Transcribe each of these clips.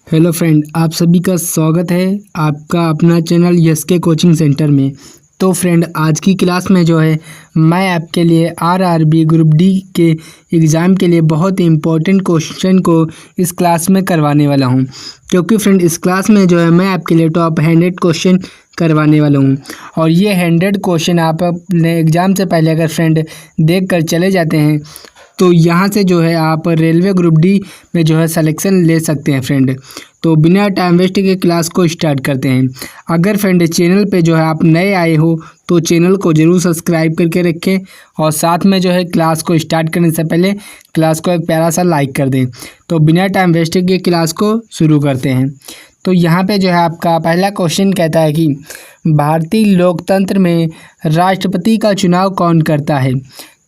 Hello friend, आप सभी का स्वागत है आपका अपना चैनल यस के कोचिंग सेंटर में। तो फ्रेंड, आज की क्लास में जो है मैं आपके लिए आरआरबी ग्रुप डी के एग्ज़ाम के लिए बहुत ही इम्पोर्टेंट क्वेश्चन को इस क्लास में करवाने वाला हूं, क्योंकि फ्रेंड इस क्लास में जो है मैं आपके लिए टॉप 100 क्वेश्चन करवाने वाला हूं। और ये 100 क्वेश्चन आप अपने एग्ज़ाम से पहले अगर फ्रेंड देख कर चले जाते हैं तो यहाँ से जो है आप रेलवे ग्रुप डी में जो है सिलेक्शन ले सकते हैं फ्रेंड। तो बिना टाइम वेस्ट के क्लास को स्टार्ट करते हैं। अगर फ्रेंड चैनल पे जो है आप नए आए हो तो चैनल को ज़रूर सब्सक्राइब करके रखें और साथ में जो है क्लास को स्टार्ट करने से पहले क्लास को एक प्यारा सा लाइक कर दें। तो बिना टाइम वेस्ट के क्लास को शुरू करते हैं। तो यहाँ पे जो है आपका पहला क्वेश्चन कहता है कि भारतीय लोकतंत्र में राष्ट्रपति का चुनाव कौन करता है।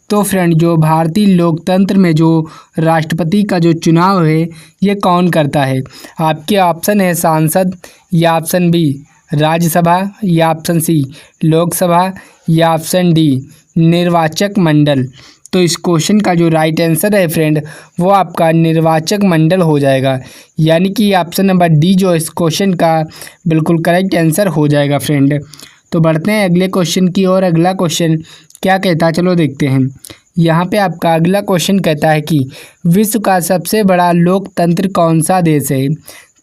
तो फ्रेंड, जो भारतीय लोकतंत्र में जो राष्ट्रपति का जो चुनाव है ये कौन करता है। आपके ऑप्शन है सांसद, या ऑप्शन बी राज्यसभा, या ऑप्शन सी लोकसभा, या ऑप्शन डी निर्वाचक मंडल। तो इस क्वेश्चन का जो राइट आंसर है फ्रेंड वो आपका निर्वाचक मंडल हो जाएगा, यानी कि ऑप्शन नंबर डी जो इस क्वेश्चन का बिल्कुल करेक्ट आंसर हो जाएगा फ्रेंड। तो बढ़ते हैं अगले क्वेश्चन की ओर। अगला क्वेश्चन क्या कहता है, चलो देखते हैं। यहाँ पे आपका अगला क्वेश्चन कहता है कि विश्व का सबसे बड़ा लोकतंत्र कौन सा देश है।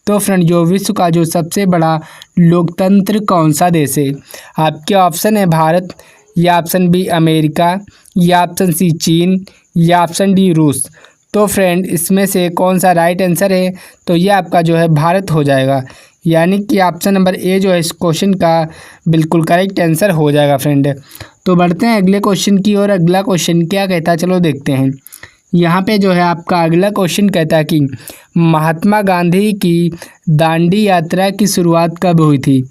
तो फ्रेंड, जो विश्व का जो सबसे बड़ा लोकतंत्र कौन सा देश है। आपके ऑप्शन है भारत, या ऑप्शन बी अमेरिका, या ऑप्शन सी चीन, या ऑप्शन डी रूस। तो फ्रेंड, इसमें से कौन सा राइट आंसर है, तो ये आपका जो है भारत हो जाएगा, यानी कि ऑप्शन नंबर ए जो है इस क्वेश्चन का बिल्कुल करेक्ट आंसर हो जाएगा फ्रेंड। तो बढ़ते हैं अगले क्वेश्चन की ओर। अगला क्वेश्चन क्या कहता है, चलो देखते हैं। यहाँ पे जो है आपका अगला क्वेश्चन कहता है कि महात्मा गांधी की दांडी यात्रा की शुरुआत कब हुई थी।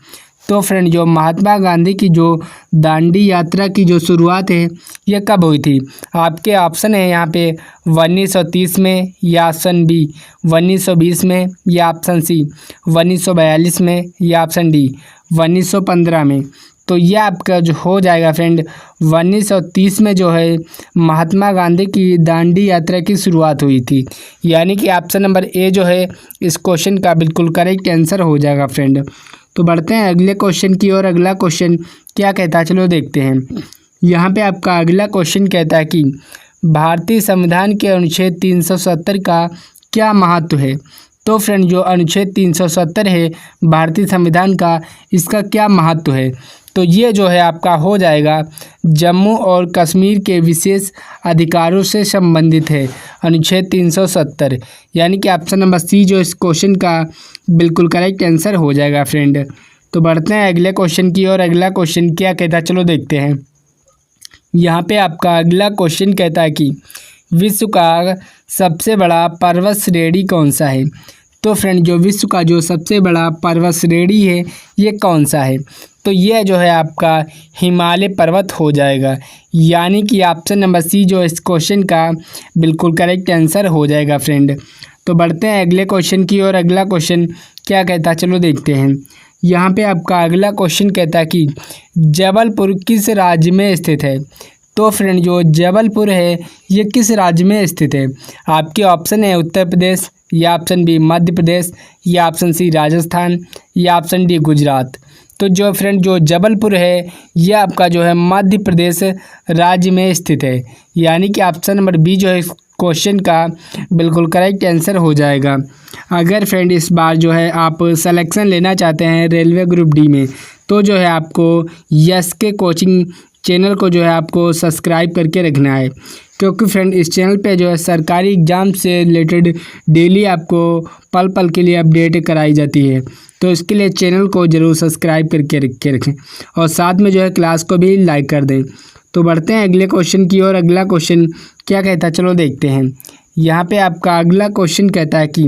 तो फ्रेंड, जो महात्मा गांधी की जो दांडी यात्रा की जो शुरुआत है ये कब हुई थी। आपके ऑप्शन है यहाँ पे 1930 में, या ऑप्शन बी 1920 में, या ऑप्शन सी 1942 में, या ऑप्शन डी 1915 में। तो ये आपका जो हो जाएगा फ्रेंड 1930 में जो है महात्मा गांधी की दांडी यात्रा की शुरुआत हुई थी, यानी कि ऑप्शन नंबर ए जो है इस क्वेश्चन का बिल्कुल करेक्ट आंसर हो जाएगा फ्रेंड। तो बढ़ते हैं अगले क्वेश्चन की ओर। अगला क्वेश्चन क्या कहता है, चलो देखते हैं। यहाँ पे आपका अगला क्वेश्चन कहता है कि भारतीय संविधान के अनुच्छेद 370 का क्या महत्व है। तो फ्रेंड, जो अनुच्छेद 370 है भारतीय संविधान का, इसका क्या महत्व है। तो ये जो है आपका हो जाएगा जम्मू और कश्मीर के विशेष अधिकारों से संबंधित है अनुच्छेद 370, यानी कि ऑप्शन नंबर सी जो इस क्वेश्चन का बिल्कुल करेक्ट आंसर हो जाएगा फ्रेंड। तो बढ़ते हैं अगले क्वेश्चन की ओर। अगला क्वेश्चन क्या कहता है, चलो देखते हैं। यहाँ पे आपका अगला क्वेश्चन कहता है कि विश्व का सबसे बड़ा पर्वत श्रेणी कौन सा है। तो फ्रेंड, जो विश्व का जो सबसे बड़ा पर्वत श्रेणी है ये कौन सा है। तो ये जो है आपका हिमालय पर्वत हो जाएगा, यानी कि ऑप्शन नंबर सी जो इस क्वेश्चन का बिल्कुल करेक्ट आंसर हो जाएगा फ्रेंड। तो बढ़ते हैं अगले क्वेश्चन की ओर। अगला क्वेश्चन क्या कहता है, चलो देखते हैं। यहाँ पे आपका अगला क्वेश्चन कहता है कि जबलपुर किस राज्य में स्थित है। तो फ्रेंड, जो जबलपुर है ये किस राज्य में स्थित है। आपके ऑप्शन है उत्तर प्रदेश, या ऑप्शन बी मध्य प्रदेश, या ऑप्शन सी राजस्थान, या ऑप्शन डी गुजरात। तो जो फ्रेंड जो जबलपुर है ये आपका जो है मध्य प्रदेश राज्य में स्थित है, यानी कि ऑप्शन नंबर बी जो है क्वेश्चन का बिल्कुल करेक्ट आंसर हो जाएगा। अगर फ्रेंड इस बार जो है आप सिलेक्शन लेना चाहते हैं रेलवे ग्रुप डी में, तो जो है आपको यस के कोचिंग चैनल को जो है आपको सब्सक्राइब करके रखना है, क्योंकि फ्रेंड इस चैनल पे जो है सरकारी एग्ज़ाम से रिलेटेड डेली आपको पल पल के लिए अपडेट कराई जाती है। तो इसके लिए चैनल को ज़रूर सब्सक्राइब करके रखें और साथ में जो है क्लास को भी लाइक कर दें। तो बढ़ते हैं अगले क्वेश्चन की ओर। अगला क्वेश्चन क्या कहता है, चलो देखते हैं। यहाँ पे आपका अगला क्वेश्चन कहता है कि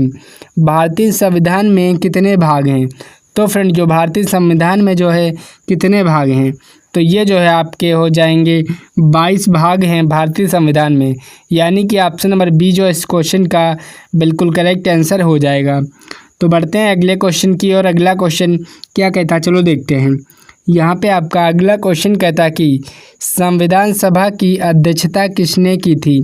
भारतीय संविधान में कितने भाग हैं। तो फ्रेंड, जो भारतीय संविधान में जो है कितने भाग हैं, तो ये जो है आपके हो जाएंगे 22 भाग हैं भारतीय संविधान में, यानी कि ऑप्शन नंबर बी जो इस क्वेश्चन का बिल्कुल करेक्ट आंसर हो जाएगा। तो बढ़ते हैं अगले क्वेश्चन की ओर। अगला क्वेश्चन क्या कहता है, चलो देखते हैं। यहाँ पे आपका अगला क्वेश्चन कहता है कि संविधान सभा की अध्यक्षता किसने की थी।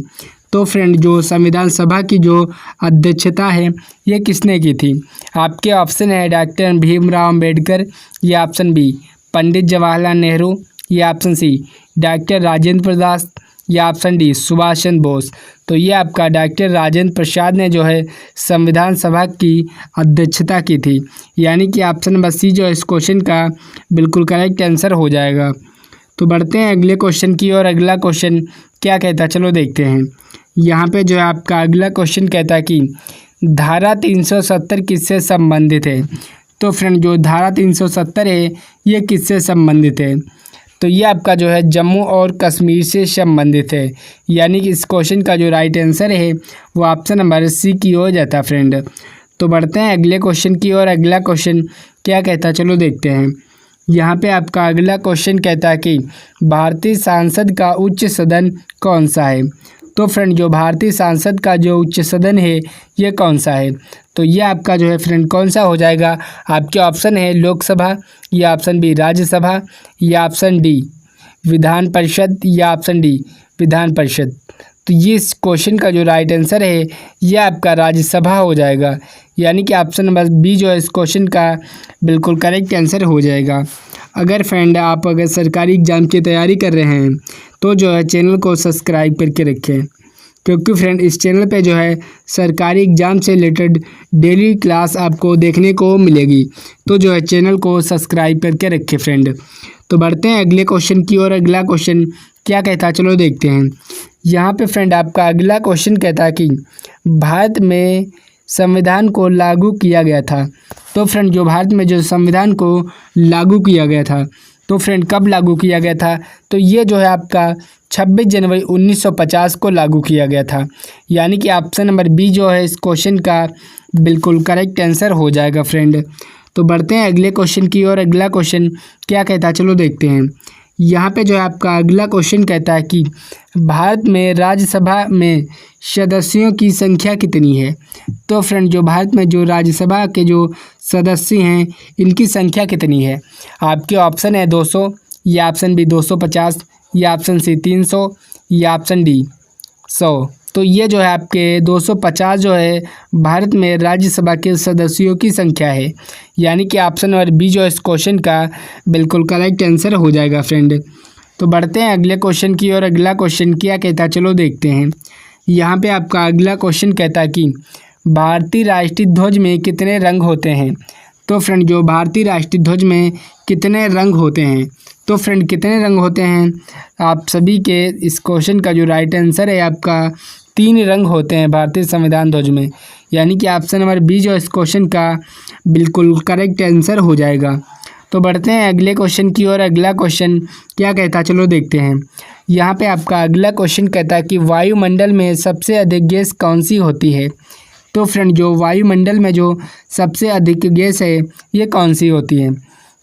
तो फ्रेंड जो संविधान सभा की जो अध्यक्षता है ये किसने की थी? आपके ऑप्शन है डॉक्टर भीमराव अम्बेडकर, या ऑप्शन बी पंडित जवाहरलाल नेहरू, या option C doctor Rajendra Prasad, या ऑप्शन डी सुभाष चंद्र बोस। तो ये आपका डॉक्टर राजेंद्र प्रसाद ने जो है संविधान सभा की अध्यक्षता की थी, यानी कि ऑप्शन नंबर सी जो है इस क्वेश्चन का बिल्कुल करेक्ट आंसर हो जाएगा। तो बढ़ते हैं अगले क्वेश्चन की और अगला क्वेश्चन क्या कहता है चलो देखते हैं। यहाँ पे जो है आपका अगला क्वेश्चन कहता है कि धारा 370 किससे संबंधित है? तो फ्रेंड जो धारा 370 है ये किससे संबंधित है? तो ये आपका जो है जम्मू और कश्मीर से संबंधित है, यानी कि इस क्वेश्चन का जो राइट आंसर है वो ऑप्शन नंबर सी की हो जाता है फ्रेंड। तो बढ़ते हैं अगले क्वेश्चन की और अगला क्वेश्चन क्या कहता है चलो देखते हैं। यहाँ पे आपका अगला क्वेश्चन कहता है कि भारतीय संसद का उच्च सदन कौन सा है? तो फ्रेंड जो भारतीय संसद का जो उच्च सदन है ये कौन सा है? तो ये आपका जो है फ्रेंड कौन सा हो जाएगा? आपके ऑप्शन है लोकसभा, या ऑप्शन बी राज्यसभा, या ऑप्शन डी विधान परिषद, या ऑप्शन डी विधान परिषद। तो ये इस क्वेश्चन का जो राइट आंसर है ये आपका राज्यसभा हो जाएगा, यानी कि ऑप्शन नंबर बी जो है इस क्वेश्चन का बिल्कुल करेक्ट आंसर हो जाएगा। अगर फ्रेंड आप अगर सरकारी एग्ज़ाम की तैयारी कर रहे हैं तो जो है चैनल को सब्सक्राइब करके रखें, क्योंकि फ्रेंड इस चैनल पे जो है सरकारी एग्ज़ाम से रिलेटेड डेली क्लास आपको देखने को मिलेगी। तो जो है चैनल को सब्सक्राइब करके रखें फ्रेंड। तो बढ़ते हैं अगले क्वेश्चन की और अगला क्वेश्चन क्या कहता है चलो देखते हैं। यहाँ पे फ्रेंड आपका अगला क्वेश्चन कहता है कि भारत में संविधान को लागू किया गया था। तो फ्रेंड जो भारत में जो संविधान को लागू किया गया था तो फ्रेंड कब लागू किया गया था? तो ये जो है आपका 26 जनवरी 1950 को लागू किया गया था, यानी कि ऑप्शन नंबर बी जो है इस क्वेश्चन का बिल्कुल करेक्ट आंसर हो जाएगा फ्रेंड। तो बढ़ते हैं अगले क्वेश्चन की और अगला क्वेश्चन क्या कहता है चलो देखते हैं। यहाँ पे जो है आपका अगला क्वेश्चन कहता है कि भारत में राज्यसभा में सदस्यों की संख्या कितनी है? तो फ्रेंड जो भारत में जो राज्यसभा के जो सदस्य हैं इनकी संख्या कितनी है? आपके ऑप्शन है 200, या ऑप्शन बी 250, या ऑप्शन सी 300, या ऑप्शन डी 100। तो ये जो है आपके 250 जो है भारत में राज्यसभा के सदस्यों की संख्या है, यानी कि ऑप्शन नंबर बी जो है इस क्वेश्चन का बिल्कुल करेक्ट आंसर हो जाएगा फ्रेंड। तो बढ़ते हैं अगले क्वेश्चन की और अगला क्वेश्चन क्या कहता है चलो देखते हैं। यहाँ पे आपका अगला क्वेश्चन कहता है कि भारतीय राष्ट्रीय ध्वज में कितने रंग होते हैं? तो फ्रेंड जो भारतीय राष्ट्रीय ध्वज में कितने रंग होते हैं? तो फ्रेंड कितने रंग होते हैं आप सभी के इस क्वेश्चन का जो राइट आंसर है आपका 3 रंग होते हैं भारतीय संविधान ध्वज में, यानी कि ऑप्शन नंबर बी जो इस क्वेश्चन का बिल्कुल करेक्ट आंसर हो जाएगा। तो बढ़ते हैं अगले क्वेश्चन की और अगला क्वेश्चन क्या कहता है चलो देखते हैं। यहाँ पे आपका अगला क्वेश्चन कहता है कि वायुमंडल में सबसे अधिक गैस कौन सी होती है? तो फ्रेंड जो वायुमंडल में जो सबसे अधिक गैस है ये कौन सी होती है?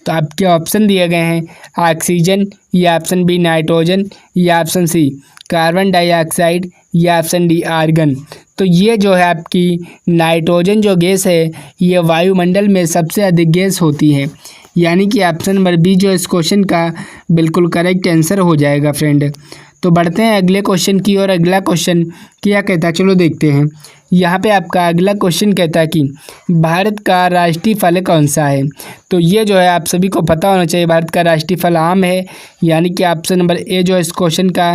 तो आपके ऑप्शन दिए गए हैं ऑक्सीजन, या ऑप्शन बी नाइट्रोजन, या ऑप्शन सी कार्बन डाइऑक्साइड, या ऑप्शन डी आर्गन। तो ये जो है आपकी नाइट्रोजन जो गैस है ये वायुमंडल में सबसे अधिक गैस होती है, यानी कि ऑप्शन नंबर बी जो इस क्वेश्चन का बिल्कुल करेक्ट आंसर हो जाएगा फ्रेंड। तो बढ़ते हैं अगले क्वेश्चन की और अगला क्वेश्चन क्या कहता है चलो देखते हैं। यहाँ पे आपका अगला क्वेश्चन कहता है कि भारत का राष्ट्रीय फल कौन सा है? तो ये जो है आप सभी को पता होना चाहिए, भारत का राष्ट्रीय फल आम है, यानी कि ऑप्शन नंबर ए जो है इस क्वेश्चन का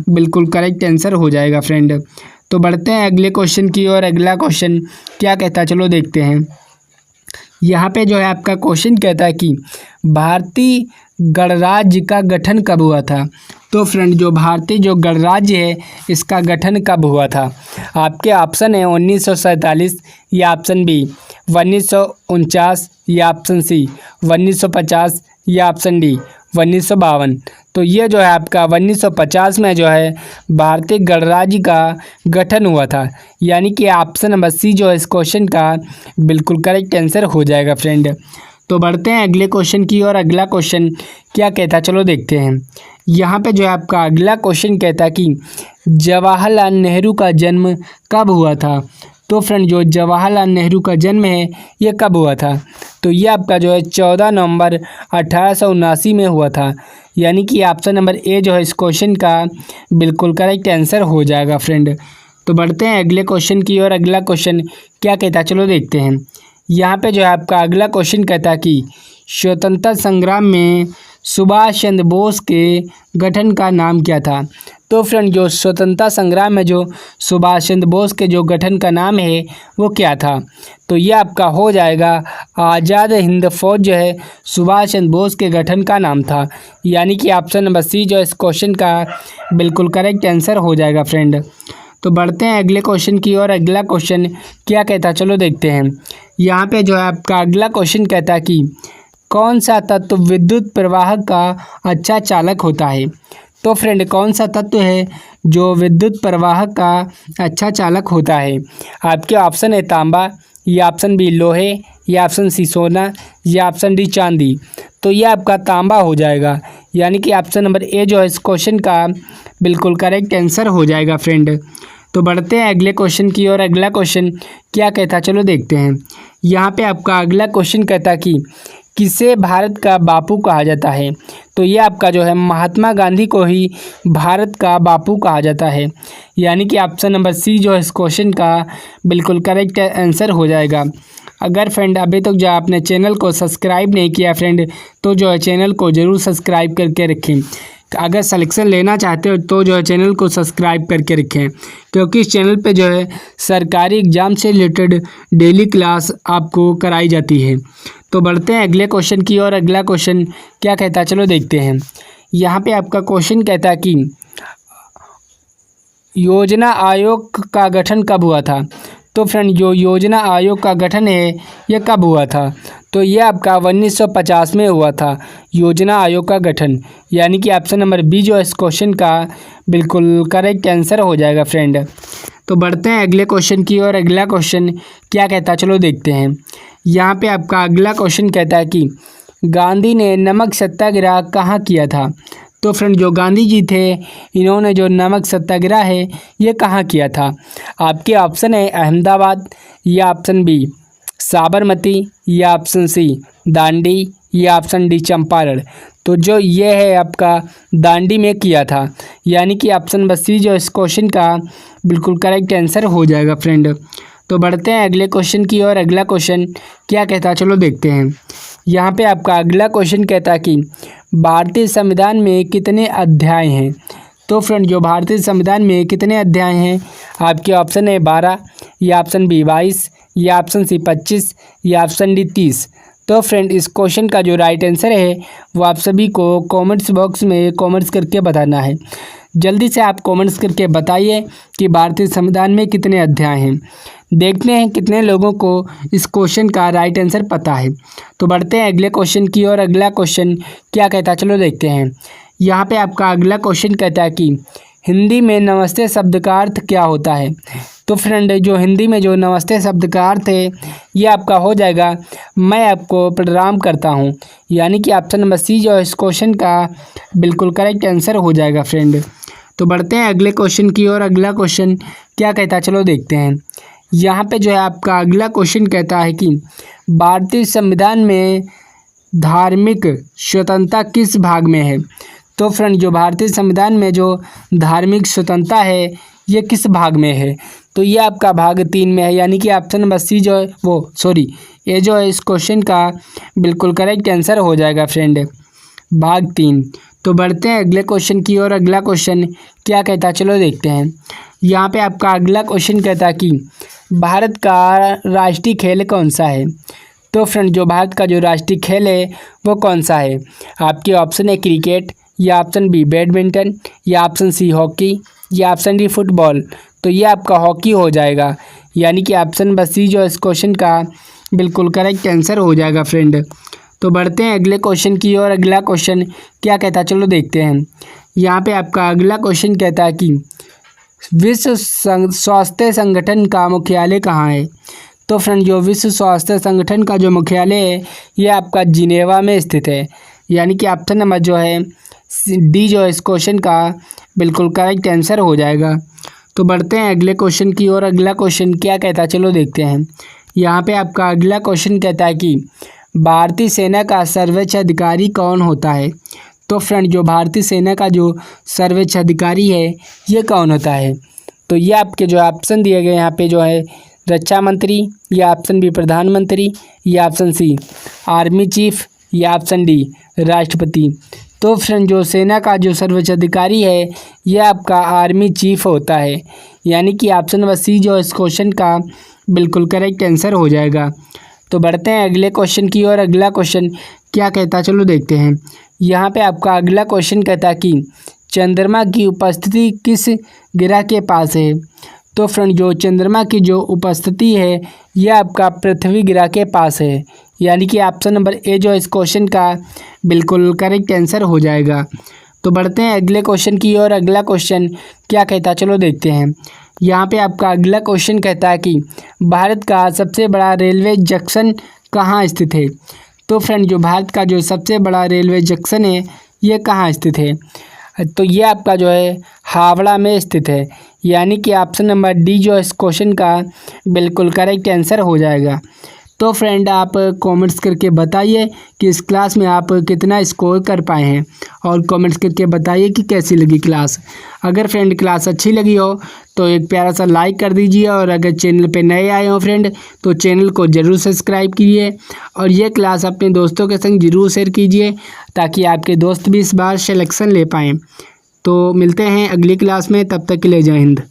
बिल्कुल करेक्ट आंसर हो जाएगा फ्रेंड। तो बढ़ते हैं अगले क्वेश्चन की और अगला क्वेश्चन क्या कहता है चलो देखते हैं। यहाँ पे जो है आपका क्वेश्चन कहता है कि भारतीय गणराज्य का गठन कब हुआ था? तो फ्रेंड जो भारतीय जो गणराज्य है इसका गठन कब हुआ था? आपके ऑप्शन है 1947, या ऑप्शन बी 1949, या ऑप्शन सी 1950, या ऑप्शन डी 1952। तो ये जो है आपका 1950 में जो है भारतीय गणराज्य का गठन हुआ था, यानी कि ऑप्शन नंबर सी जो है इस क्वेश्चन का बिल्कुल करेक्ट आंसर हो जाएगा फ्रेंड। तो बढ़ते हैं अगले क्वेश्चन की और अगला क्वेश्चन क्या कहता है चलो देखते हैं। यहाँ पे जो है आपका अगला क्वेश्चन कहता है कि जवाहरलाल नेहरू का जन्म कब हुआ था? तो फ्रेंड जो जवाहरलाल नेहरू का जन्म है ये कब हुआ था? तो ये आपका जो है 14 नवंबर 1879 में हुआ था, यानी कि ऑप्शन नंबर ए जो है इस क्वेश्चन का बिल्कुल करेक्ट आंसर हो जाएगा फ्रेंड। तो बढ़ते हैं अगले क्वेश्चन की ओर। अगला क्वेश्चन क्या कहता है, चलो देखते हैं। यहाँ पे जो है आपका अगला क्वेश्चन कहता है कि स्वतंत्रता संग्राम में सुभाष चंद्र बोस के गठन का नाम क्या था। तो फ्रेंड, जो स्वतंत्रता संग्राम में जो सुभाष चंद्र बोस के जो गठन का नाम है वो क्या था, तो ये आपका हो जाएगा आज़ाद हिंद फौज जो है सुभाष चंद्र बोस के गठन का नाम था। यानी कि ऑप्शन नंबर सी जो इस क्वेश्चन का बिल्कुल करेक्ट आंसर हो जाएगा फ्रेंड। तो बढ़ते हैं अगले क्वेश्चन की ओर। अगला क्वेश्चन क्या कहता है, चलो देखते हैं। यहाँ पे जो है आपका अगला क्वेश्चन कहता है कि कौन सा तत्व विद्युत प्रवाह का अच्छा चालक होता है। तो फ्रेंड, कौन सा तत्व है जो विद्युत प्रवाह का अच्छा चालक होता है। आपके ऑप्शन है तांबा, या ऑप्शन बी लोहे, या ऑप्शन सी सोना, या ऑप्शन डी चांदी। तो ये आपका तांबा हो जाएगा। यानी कि ऑप्शन नंबर ए जो है इस क्वेश्चन का बिल्कुल करेक्ट आंसर हो जाएगा फ्रेंड। तो बढ़ते हैं अगले क्वेश्चन की ओर। अगला क्वेश्चन क्या कहता है, चलो देखते हैं। यहाँ पे आपका अगला क्वेश्चन कहता है कि किसे भारत का बापू कहा जाता है। तो ये आपका जो है महात्मा गांधी को ही भारत का बापू कहा जाता है। यानी कि ऑप्शन नंबर सी जो है इस क्वेश्चन का बिल्कुल करेक्ट आंसर हो जाएगा। अगर फ्रेंड अभी तक जो आपने चैनल को सब्सक्राइब नहीं किया फ्रेंड, तो जो है चैनल को ज़रूर सब्सक्राइब करके रखें। अगर सिलेक्शन लेना चाहते हो तो जो है चैनल को सब्सक्राइब करके रखें, क्योंकि इस चैनल पे जो है सरकारी एग्ज़ाम से रिलेटेड डेली क्लास आपको कराई जाती है। तो बढ़ते हैं अगले क्वेश्चन की ओर। अगला क्वेश्चन क्या कहता है, चलो देखते हैं। यहाँ पे आपका क्वेश्चन कहता है कि योजना आयोग का गठन कब हुआ था। तो फ्रेंड, जो योजना आयोग का गठन है ये कब हुआ था। तो ये आपका 1950 में हुआ था योजना आयोग का गठन। यानी कि ऑप्शन नंबर बी जो है इस क्वेश्चन का बिल्कुल करेक्ट आंसर हो जाएगा फ्रेंड। तो बढ़ते हैं अगले क्वेश्चन की ओर। अगला क्वेश्चन क्या कहता है, चलो देखते हैं। यहाँ पे आपका अगला क्वेश्चन कहता है कि गांधी ने नमक सत्याग्रह कहाँ किया था। तो फ्रेंड, जो गांधी जी थे इन्होंने जो नमक सत्याग्रह है ये कहाँ किया था। आपके ऑप्शन है अहमदाबाद, या ऑप्शन बी साबरमती, या ऑप्शन सी दांडी, या ऑप्शन डी चंपारण। तो जो ये है आपका दांडी में किया था। यानी कि ऑप्शन नंबर सी जो इस क्वेश्चन का बिल्कुल करेक्ट आंसर हो जाएगा फ्रेंड। तो बढ़ते हैं अगले क्वेश्चन की ओर। अगला क्वेश्चन क्या कहता है, चलो देखते हैं। यहाँ पे आपका अगला क्वेश्चन कहता है कि भारतीय संविधान में कितने अध्याय हैं। तो फ्रेंड, जो भारतीय संविधान में कितने अध्याय हैं, आपके ऑप्शन है 12, या ऑप्शन बी 22, या ऑप्शन सी 25, या ऑप्शन डी 30। तो फ्रेंड, इस क्वेश्चन का जो राइट आंसर है वो आप सभी को कमेंट्स बॉक्स में कमेंट्स करके बताना है। जल्दी से आप कमेंट्स करके बताइए कि भारतीय संविधान में कितने अध्याय हैं। देखते हैं कितने लोगों को इस क्वेश्चन का राइट आंसर पता है। तो बढ़ते हैं अगले क्वेश्चन की ओर। अगला क्वेश्चन क्या कहता है, चलो देखते हैं। यहाँ पे आपका अगला क्वेश्चन कहता है कि हिंदी में नमस्ते शब्द का अर्थ क्या होता है। तो फ्रेंड, जो हिंदी में जो नमस्ते शब्द का अर्थ है ये आपका हो जाएगा मैं आपको प्रणाम करता हूँ। यानी कि ऑप्शन नंबर सी जो इस क्वेश्चन का बिल्कुल करेक्ट आंसर हो जाएगा फ्रेंड। तो बढ़ते हैं अगले क्वेश्चन की ओर। अगला क्वेश्चन क्या कहता है, चलो देखते हैं। यहाँ पे जो है आपका अगला क्वेश्चन कहता है कि भारतीय संविधान में धार्मिक स्वतंत्रता किस भाग में है। तो फ्रेंड, जो भारतीय संविधान में जो धार्मिक स्वतंत्रता है ये किस भाग में है। तो ये आपका भाग 3 में है। यानी कि ऑप्शन नंबर सी जो है ये जो है इस क्वेश्चन का बिल्कुल करेक्ट आंसर हो जाएगा फ्रेंड, भाग 3। तो बढ़ते हैं अगले क्वेश्चन की ओर। अगला क्वेश्चन क्या कहता है, चलो देखते हैं। यहाँ पे आपका अगला क्वेश्चन कहता है कि भारत का राष्ट्रीय खेल कौन सा है। तो फ्रेंड, जो भारत का जो राष्ट्रीय खेल है वो कौन सा है। आपके ऑप्शन है क्रिकेट, या ऑप्शन बी बैडमिंटन, या ऑप्शन सी हॉकी, या ऑप्शन डी फुटबॉल। तो ये आपका हॉकी हो जाएगा। यानी कि ऑप्शन नंबर सी जो इस क्वेश्चन का बिल्कुल करेक्ट आंसर हो जाएगा फ्रेंड। तो बढ़ते हैं अगले क्वेश्चन की ओर। अगला क्वेश्चन क्या कहता है, चलो देखते हैं। यहाँ पे आपका अगला क्वेश्चन कहता है कि विश्व स्वास्थ्य संगठन का मुख्यालय कहाँ है। तो फ्रेंड, जो विश्व स्वास्थ्य संगठन का जो मुख्यालय है ये आपका जिनेवा में स्थित है। यानी कि ऑप्शन नंबर जो है डी जो है इस क्वेश्चन का बिल्कुल करेक्ट आंसर हो जाएगा। तो बढ़ते हैं अगले क्वेश्चन की ओर। अगला क्वेश्चन क्या कहता है, चलो देखते हैं। यहाँ पे आपका अगला क्वेश्चन कहता है कि भारतीय सेना का सर्वोच्च अधिकारी कौन होता है। तो फ्रेंड, जो भारतीय सेना का जो सर्वोच्च अधिकारी है ये कौन होता है। तो ये आपके जो ऑप्शन दिए गए यहाँ पे जो है रक्षा मंत्री, या ऑप्शन बी प्रधानमंत्री, या ऑप्शन सी आर्मी चीफ, या ऑप्शन डी राष्ट्रपति। तो फ्रेंड जो सेना का जो सर्वोच्च अधिकारी है यह आपका आर्मी चीफ होता है, यानी कि ऑप्शन नंबर सी जो इस क्वेश्चन का बिल्कुल करेक्ट आंसर हो जाएगा। तो बढ़ते हैं अगले क्वेश्चन की ओर। अगला क्वेश्चन क्या कहता है चलो देखते हैं। यहाँ पे आपका अगला क्वेश्चन कहता है कि चंद्रमा की उपस्थिति किस ग्रह के पास है। तो फ्रेंड जो चंद्रमा की जो उपस्थिति है यह आपका पृथ्वी ग्रह के पास है, यानी कि ऑप्शन नंबर ए जो इस क्वेश्चन का बिल्कुल करेक्ट आंसर हो जाएगा। तो बढ़ते हैं अगले क्वेश्चन की ओर। अगला क्वेश्चन क्या कहता है चलो देखते हैं। यहाँ पे आपका अगला क्वेश्चन कहता है कि भारत का सबसे बड़ा रेलवे जंक्शन कहाँ स्थित है। तो फ्रेंड जो भारत का जो सबसे बड़ा रेलवे जंक्शन है ये कहाँ स्थित है। तो ये आपका जो है हावड़ा में स्थित है, यानी कि ऑप्शन नंबर डी जो इस क्वेश्चन का बिल्कुल करेक्ट आंसर हो जाएगा। तो फ्रेंड आप कमेंट्स करके बताइए कि इस क्लास में आप कितना स्कोर कर पाए हैं, और कमेंट्स करके बताइए कि कैसी लगी क्लास। अगर फ्रेंड क्लास अच्छी लगी हो तो एक प्यारा सा लाइक कर दीजिए, और अगर चैनल पे नए आए हो फ्रेंड तो चैनल को ज़रूर सब्सक्राइब कीजिए, और ये क्लास अपने दोस्तों के संग ज़रूर शेयर कीजिए ताकि आपके दोस्त भी इस बार सिलेक्शन ले पाएँ। तो मिलते हैं अगली क्लास में, तब तक के लिए जय हिंद।